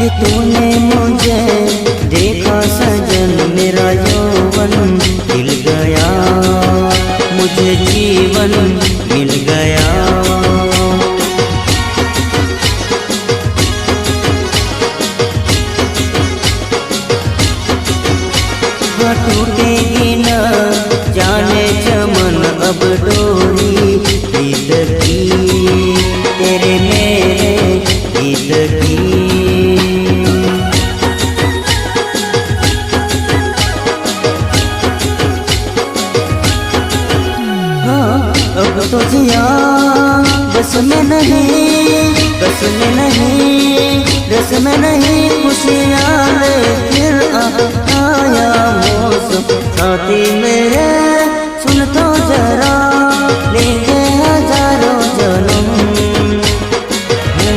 तूने मुझे देखा सजन, मेरा यौवन खिल गया, मुझे जीवन मिल गया। टूटेगी न जाने चमन अब डोरी प्रीत की, तेरे मेरे गीत की। अब तो जिया बस में नहीं, बस में नहीं, रस में नहीं, खुशियाँ ले फिर आया मौसम साथी मेरे।